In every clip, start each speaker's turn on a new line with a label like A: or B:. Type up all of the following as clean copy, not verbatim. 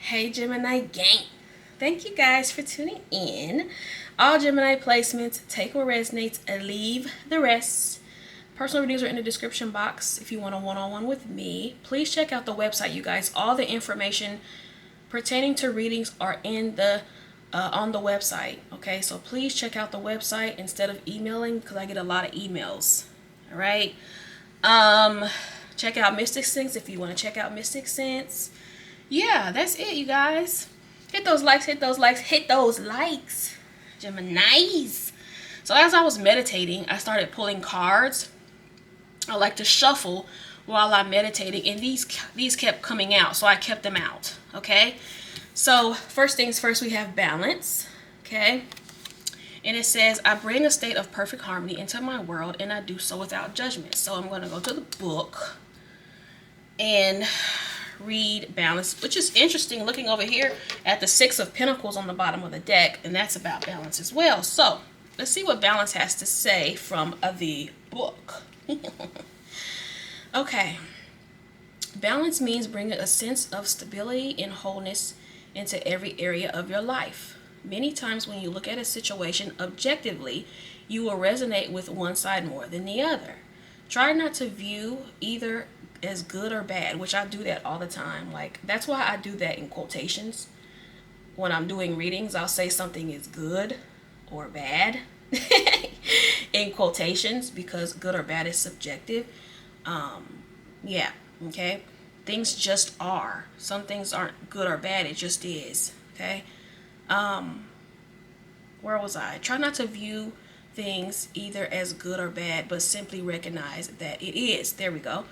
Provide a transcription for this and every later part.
A: Hey Gemini gang. Thank you guys for tuning in. All Gemini placements, take what resonates and leave the rest. Personal readings are in the description box if you want a one-on-one with me. Please check out the website, you guys. All the information pertaining to readings are in the on the website. Okay, so please check out the website instead of emailing because I get a lot of emails. All right. Check out MysticSense if you want to check out MysticSense. Yeah, that's it, you guys. Hit those likes, hit those likes, hit those likes. Geminis. So as I was meditating, I started pulling cards. I like to shuffle while I'm meditating, and these kept coming out, so I kept them out. Okay. So first things first, we have balance. Okay. And it says, I bring a state of perfect harmony into my world, and I do so without judgment. So I'm going to go to the book and read balance, which is interesting, looking over here at the Six of Pentacles on the bottom of the deck, and that's about balance as well. So let's see what balance has to say from the book. Okay. Balance means bringing a sense of stability and wholeness into every area of your life. Many times when you look at a situation objectively, you will resonate with one side more than the other. Try not to view either as good or bad, which I do that all the time. Like, that's why I do that in quotations. When I'm doing readings, I'll say something is good or bad in quotations because good or bad is subjective. Yeah, okay. Things just are. Some things aren't good or bad, it just is. Okay. Where was I? Try not to view things either as good or bad, but simply recognize that it is. There we go.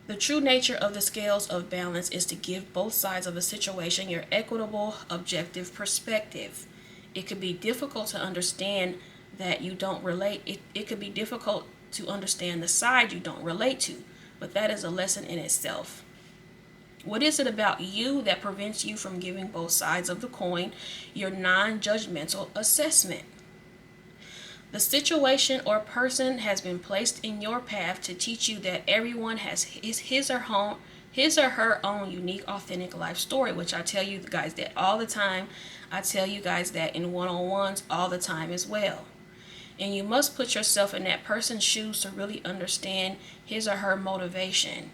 A: The true nature of the scales of balance is to give both sides of a situation your equitable, objective perspective. It could be difficult to understand that you don't relate. It could be difficult to understand the side you don't relate to, but that is a lesson in itself. What is it about you that prevents you from giving both sides of the coin your non-judgmental assessment? The situation or person has been placed in your path to teach you that everyone has his or her own unique, authentic life story, which I tell you guys that all the time. I tell you guys that in one-on-ones all the time as well. And you must put yourself in that person's shoes to really understand his or her motivation.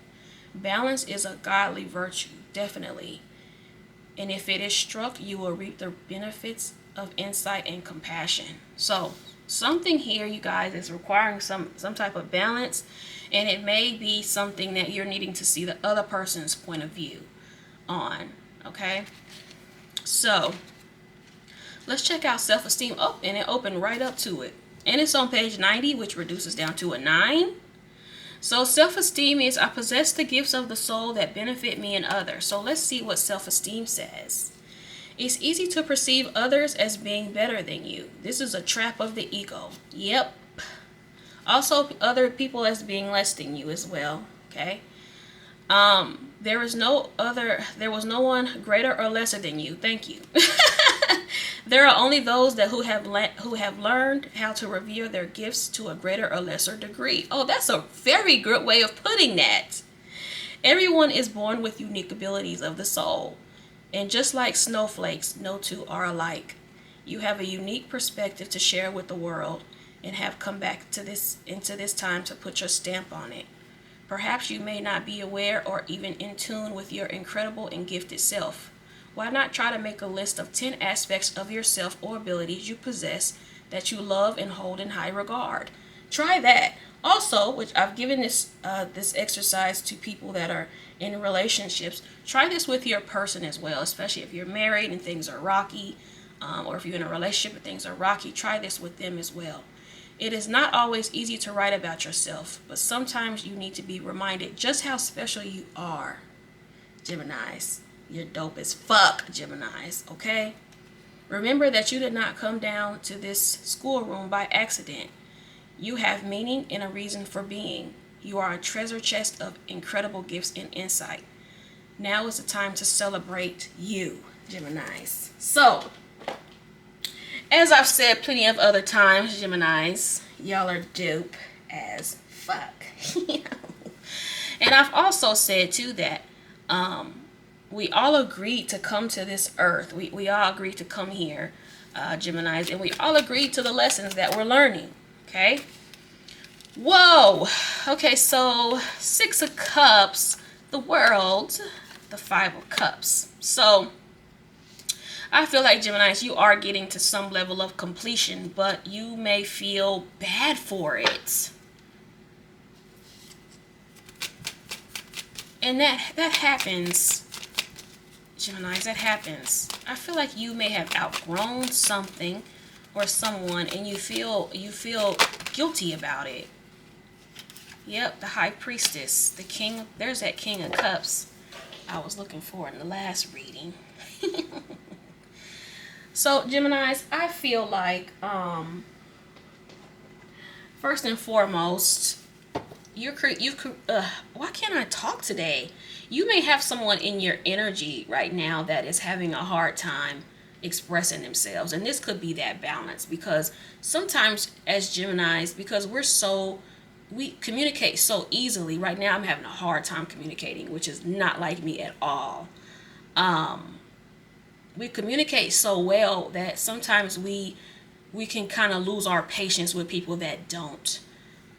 A: Balance is a godly virtue, definitely. And if it is struck, you will reap the benefits of insight and compassion. So something here, you guys, is requiring some type of balance, and it may be something that you're needing to see the other person's point of view on. Okay, so let's check out self-esteem. Oh, and it opened right up to it, and it's on page 90, which reduces down to a 9. So self-esteem is, I possess the gifts of the soul that benefit me and others. So let's see what self-esteem says. It's easy to perceive others as being better than you. This is a trap of the ego. Yep. Also, other people as being less than you as well. Okay. There was no one greater or lesser than you. Thank you. There are only those who have learned how to revere their gifts to a greater or lesser degree. Oh, that's a very good way of putting that. Everyone is born with unique abilities of the soul. And just like snowflakes, no two are alike. You have a unique perspective to share with the world and have come back into this time to put your stamp on it. Perhaps you may not be aware or even in tune with your incredible and gifted self. Why not try to make a list of 10 aspects of yourself or abilities you possess that you love and hold in high regard? Try that. Also, which I've given this exercise to people that are in relationships. Try this with your person as well, especially if you're married and things are rocky, or if you're in a relationship and things are rocky. Try this with them as well. It is not always easy to write about yourself, but sometimes you need to be reminded just how special you are. Geminis, you're dope as fuck, Geminis, okay? Remember that you did not come down to this schoolroom by accident. You have meaning and a reason for being. You are a treasure chest of incredible gifts and insight. Now is the time to celebrate you, Geminis. So, as I've said plenty of other times, Geminis, y'all are dope as fuck. And I've also said too that we all agreed to come to this earth. We all agreed to come here, Geminis, and we all agreed to the lessons that we're learning. Okay. Whoa. Okay, so Six of Cups, the World, the Five of Cups. So I feel like, Geminis, you are getting to some level of completion, but you may feel bad for it. And that happens, Geminis, that happens. I feel like you may have outgrown something or someone, and you feel guilty about it. Yep, the High Priestess, the King. There's that King of Cups I was looking for in the last reading. So, Geminis, I feel like, first and foremost, why can't I talk today? You may have someone in your energy right now that is having a hard time expressing themselves, and this could be that balance, because sometimes as Geminis, because we communicate so easily. Right now I'm having a hard time communicating, which is not like me at all. We communicate so well that sometimes we can kind of lose our patience with people that don't,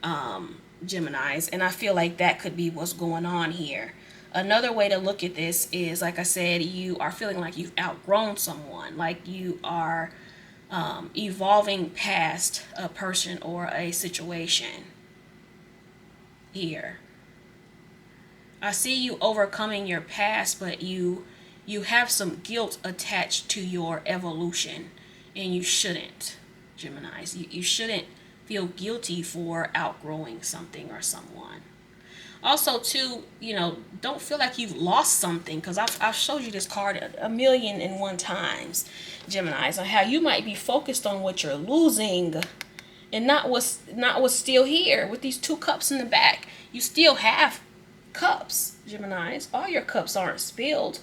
A: Geminis, and I feel like that could be what's going on here. Another way to look at this is, like I said, you are feeling like you've outgrown someone, like you are evolving past a person or a situation here. I see you overcoming your past, but you have some guilt attached to your evolution, and you shouldn't, Geminis. You shouldn't feel guilty for outgrowing something or someone. Also, too, don't feel like you've lost something, because I've showed you this card a million and one times, Geminis, on how you might be focused on what you're losing and not what's still here. With these two cups in the back, you still have cups, Geminis. All your cups aren't spilled.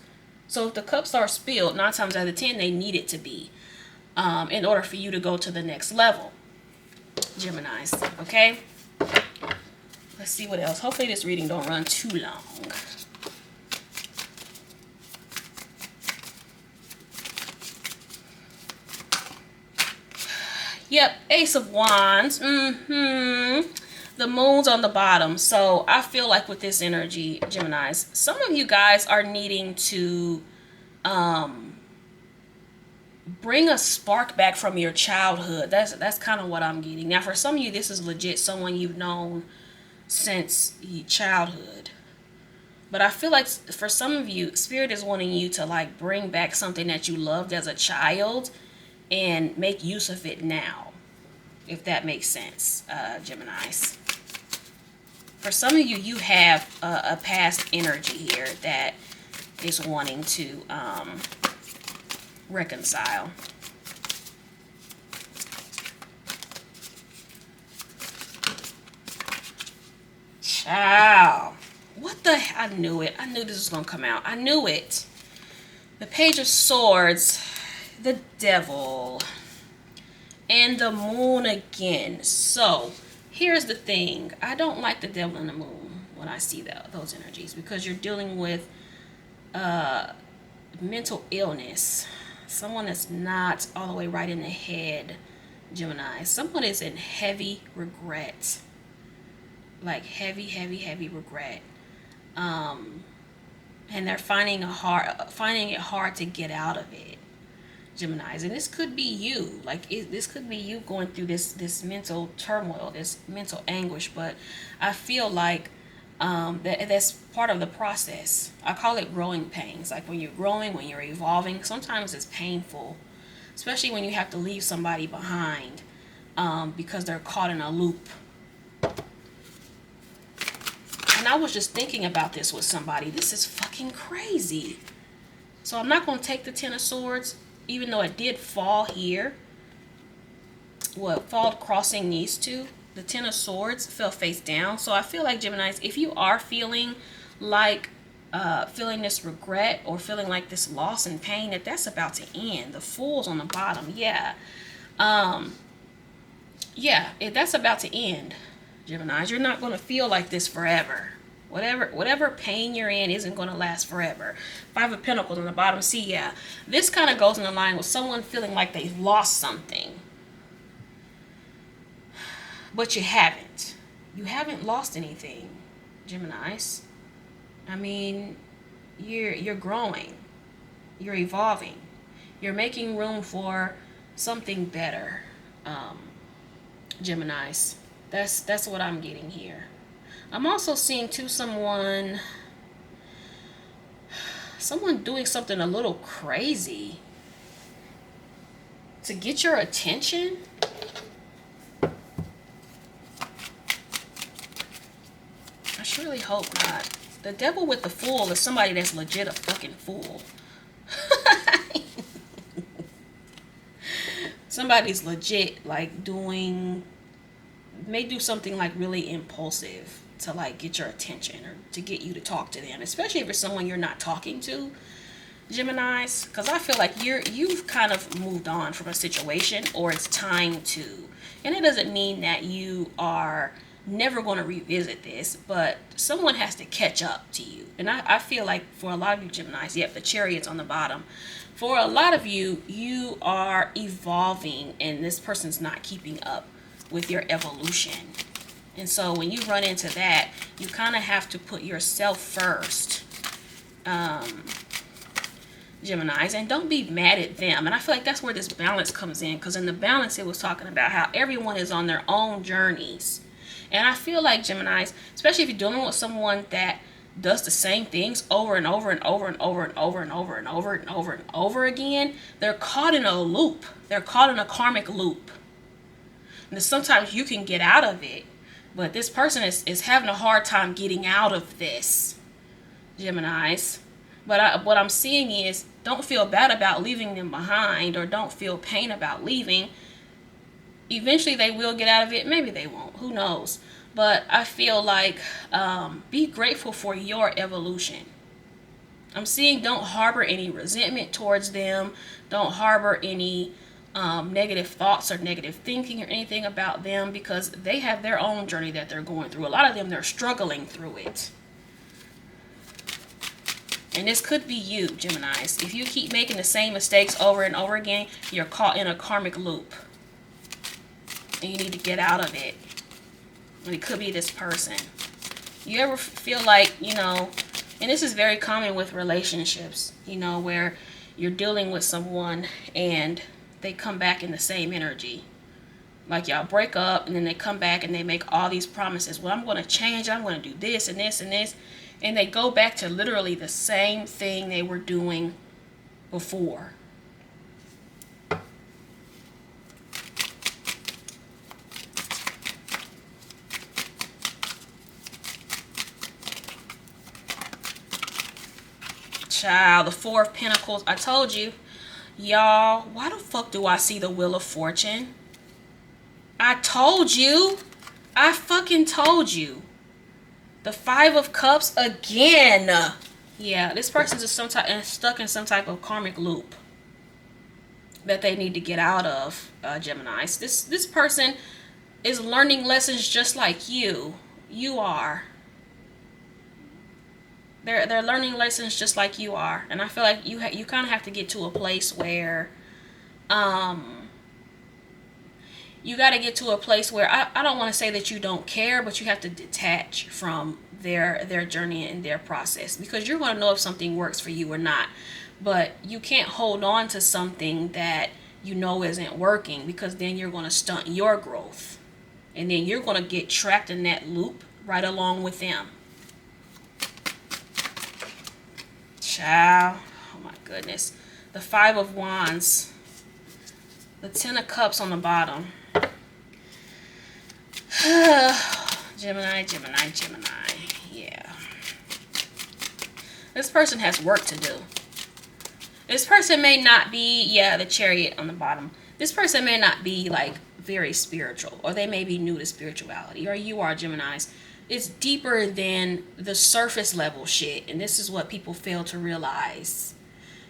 A: So if the cups are spilled, 9 times out of 10, they need it to be, in order for you to go to the next level, Geminis. Okay? Let's see what else. Hopefully this reading don't run too long. Yep, Ace of Wands. The moon's on the bottom. So I feel like with this energy, Geminis, some of you guys are needing to bring a spark back from your childhood. That's kind of what I'm getting. Now, for some of you, this is legit someone you've known since childhood. But I feel like for some of you, Spirit is wanting you to like bring back something that you loved as a child and make use of it now, if that makes sense, Geminis. For some of you, you have a past energy here that is wanting to reconcile. Child. What the hell? I knew it. I knew this was going to come out. I knew it. The Page of Swords, the Devil, and the Moon again. So, here's the thing. I don't like the Devil and the Moon when I see those energies, because you're dealing with mental illness. Someone that's not all the way right in the head, Gemini. Someone is in heavy regret. Like heavy regret. And they're finding it hard to get out of it, Geminis. And this could be you. This could be you going through this mental turmoil, this mental anguish. But I feel like that's part of the process. I call it growing pains. Like when you're growing, when you're evolving, sometimes it's painful, especially when you have to leave somebody behind because they're caught in a loop. And I was just thinking about this with somebody. This is fucking crazy. So I'm not going to take the Ten of Swords, even though it did fall here. Well, fall crossing these two. The Ten of Swords fell face down. So I feel like, Geminis, if you are feeling like feeling this regret or feeling like this loss and pain, that's about to end. The Fool's on the bottom. Yeah. That's about to end, Geminis. You're not going to feel like this forever. Whatever pain you're in isn't going to last forever. Five of Pentacles on the bottom. See, yeah, this kind of goes in the line with someone feeling like they've lost something, but you haven't. You haven't lost anything, Geminis. I mean, you're growing, you're evolving, you're making room for something better, Geminis. That's what I'm getting here. I'm also seeing too someone doing something a little crazy to get your attention. I surely hope not. The devil with the fool is somebody that's legit a fucking fool. Somebody's legit like may do something like really impulsive to like get your attention or to get you to talk to them, especially if it's someone you're not talking to, Geminis, because I feel like you've kind of moved on from a situation, or it's time to. And it doesn't mean that you are never going to revisit this, but someone has to catch up to you. And I feel like for a lot of you Geminis, yep, the Chariot's on the bottom. For a lot of you, you are evolving and this person's not keeping up with your evolution. And so when you run into that, you kind of have to put yourself first, Geminis, and don't be mad at them. And I feel like that's where this balance comes in, because in the balance it was talking about how everyone is on their own journeys. And I feel like Geminis, especially if you're dealing with someone that does the same things over and over and over and over and over and over and over and over and over again, they're caught in a loop. They're caught in a karmic loop. And sometimes you can get out of it, but this person is having a hard time getting out of this, Geminis. But what I'm seeing is, don't feel bad about leaving them behind, or don't feel pain about leaving. Eventually they will get out of it. Maybe they won't. Who knows? But I feel like be grateful for your evolution. I'm seeing don't harbor any resentment towards them. Don't harbor any negative thoughts or negative thinking or anything about them, because they have their own journey that they're going through. A lot of them, they're struggling through it. And this could be you, Geminis. If you keep making the same mistakes over and over again, you're caught in a karmic loop. And you need to get out of it. And it could be this person. You ever feel like, and this is very common with relationships, where you're dealing with someone and they come back in the same energy. Like y'all break up and then they come back and they make all these promises. Well, I'm going to change. I'm going to do this and this and this. And they go back to literally the same thing they were doing before. Child, the Four of Pentacles. I told you. Y'all, why the fuck do I see the Wheel of Fortune? I told you. I fucking told you. The Five of Cups again. Yeah, this person's just stuck in some type of karmic loop that they need to get out of, Geminis. This person is learning lessons just like you. You are. They're learning lessons just like you are. And I feel like you kind of have to get to a place where you got to get to a place where I don't want to say that you don't care, but you have to detach from their journey and their process, because you're going to know if something works for you or not. But you can't hold on to something that you know isn't working, because then you're going to stunt your growth, and then you're going to get trapped in that loop right along with them. Child, oh my goodness. The Five of Wands, the Ten of Cups on the bottom. Gemini, Gemini, Gemini. Yeah. This person has work to do. This person may not be, yeah, the Chariot on the bottom. This person may not be like very spiritual, or they may be new to spirituality, or you are, Geminis. It's deeper than the surface level shit, and this is what people fail to realize.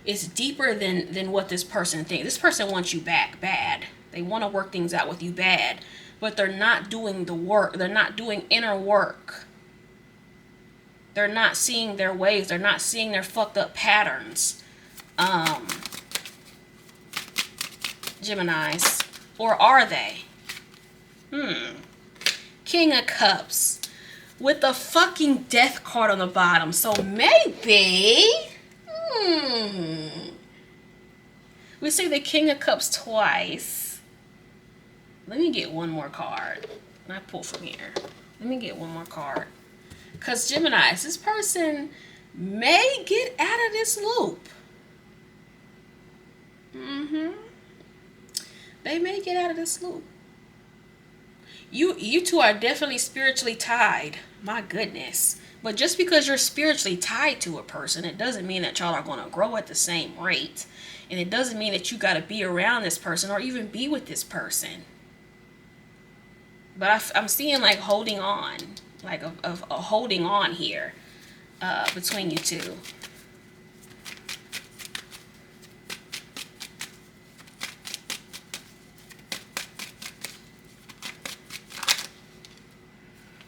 A: It's deeper than what this person thinks. This person wants you back bad. They want to work things out with you bad, but they're not doing the work. They're not doing inner work. They're not seeing their ways. They're not seeing their fucked up patterns. Geminis. Or are they? King of Cups. With the fucking Death card on the bottom. So maybe... We see the King of Cups twice. Let me get one more card. I pull from here. Let me get one more card. Because Geminis, this person may get out of this loop. They may get out of this loop. You two are definitely spiritually tied. My goodness. But just because you're spiritually tied to a person, it doesn't mean that y'all are going to grow at the same rate. And it doesn't mean that you got to be around this person or even be with this person. But I'm seeing like holding on. Like a holding on here between you two.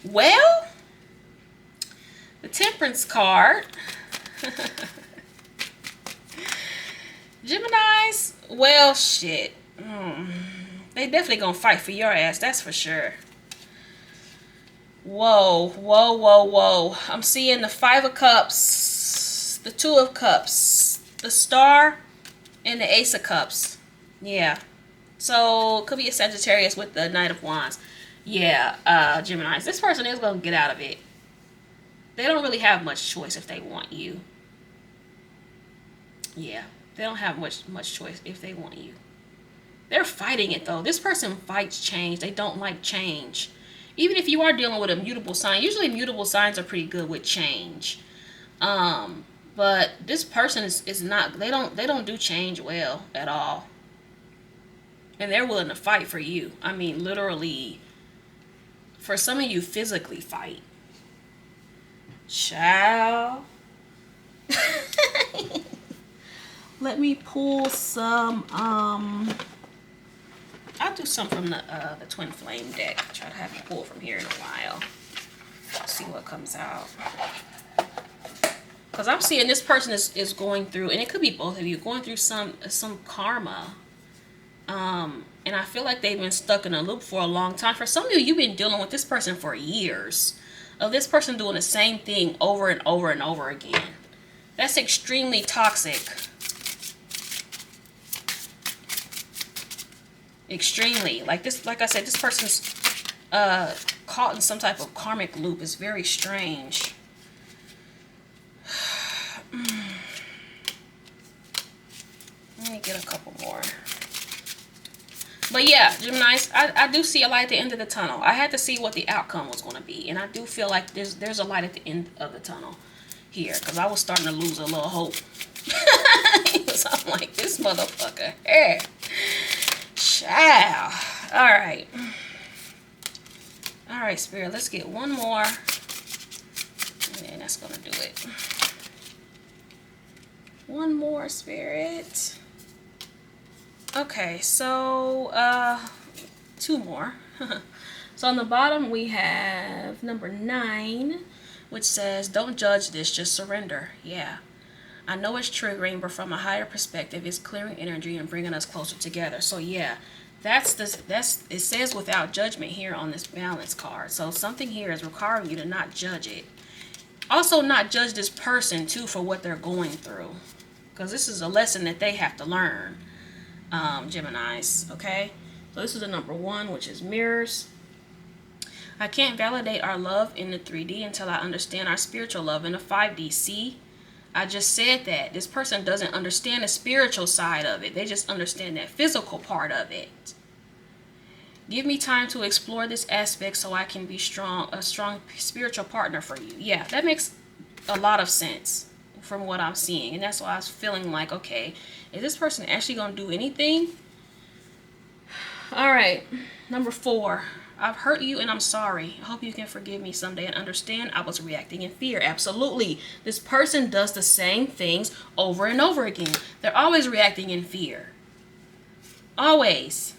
A: Well, the Temperance card. Geminis, well, shit. They definitely gonna fight for your ass, that's for sure. Whoa, whoa, whoa, whoa. I'm seeing the 5 of Cups, the 2 of Cups, the Star, and the Ace of Cups. Yeah. So, could be a Sagittarius with the Knight of Wands. Yeah, Geminis. This person is going to get out of it. They don't really have much choice if they want you. Yeah, they don't have much choice if they want you. They're fighting it, though. This person fights change. They don't like change. Even if you are dealing with a mutable sign, usually mutable signs are pretty good with change. But this person is not, they don't do change well at all. And they're willing to fight for you. I mean, literally, for some of you, physically fight. Child. Let me pull some, I'll do some from the Twin Flame deck. Try to have you pull from here in a while. See what comes out. Because I'm seeing this person is going through, and it could be both of you, going through some karma. And I feel like they've been stuck in a loop for a long time. For some of you, you've been dealing with this person for years. Of this person doing the same thing over and over and over again. That's extremely toxic. Extremely. Like I said, this person's caught in some type of karmic loop. It's very strange. Let me get a couple more. But yeah, Geminis, I do see a light at the end of the tunnel. I had to see what the outcome was going to be. And I do feel like there's a light at the end of the tunnel here. Because I was starting to lose a little hope. So I'm like, this motherfucker. Hey. Child. Alright. Alright, Spirit. Let's get one more. And that's going to do it. One more, Spirit. Okay, so 2 more. So on the bottom we have number 9, which says, don't judge this, just surrender. Yeah, I know it's triggering, but from a higher perspective, it's clearing energy and bringing us closer together. So yeah, it says without judgment here on this balance card. So something here is requiring you to not judge it. Also, not judge this person too for what they're going through, because this is a lesson that they have to learn. Geminis, okay? So this is the number 1, which is mirrors. I can't validate our love in the 3D until I understand our spiritual love in the 5D. See, I just said that. This person doesn't understand the spiritual side of it. They just understand that physical part of it. Give me time to explore this aspect so I can be a strong spiritual partner for you. Yeah, that makes a lot of sense from what I'm seeing. And that's why I was feeling like, okay, is this person actually going to do anything? All right, number 4. I've hurt you and I'm sorry. I hope you can forgive me someday and understand I was reacting in fear. Absolutely. This person does the same things over and over again. They're always reacting in fear. Always.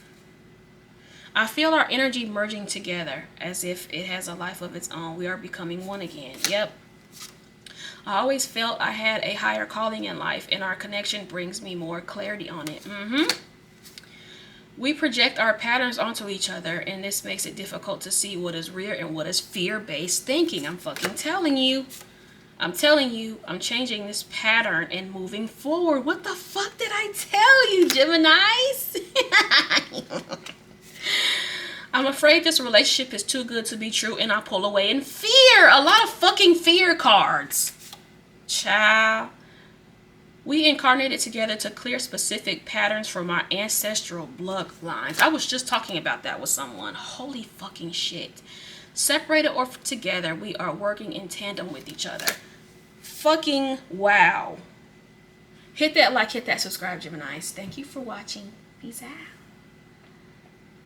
A: I feel our energy merging together as if it has a life of its own. We are becoming one again. Yep. I always felt I had a higher calling in life, and our connection brings me more clarity on it. We project our patterns onto each other, and this makes it difficult to see what is real and what is fear-based thinking. I'm fucking telling you. I'm telling you, I'm changing this pattern and moving forward. What the fuck did I tell you, Geminis? I'm afraid this relationship is too good to be true, and I pull away in fear. A lot of fucking fear cards. Child. We incarnated together to clear specific patterns from our ancestral bloodlines. I was just talking about that with someone. Holy fucking shit. Separated or together, we are working in tandem with each other. Fucking wow. Hit that like, hit that subscribe, Geminis. Thank you for watching. Peace out.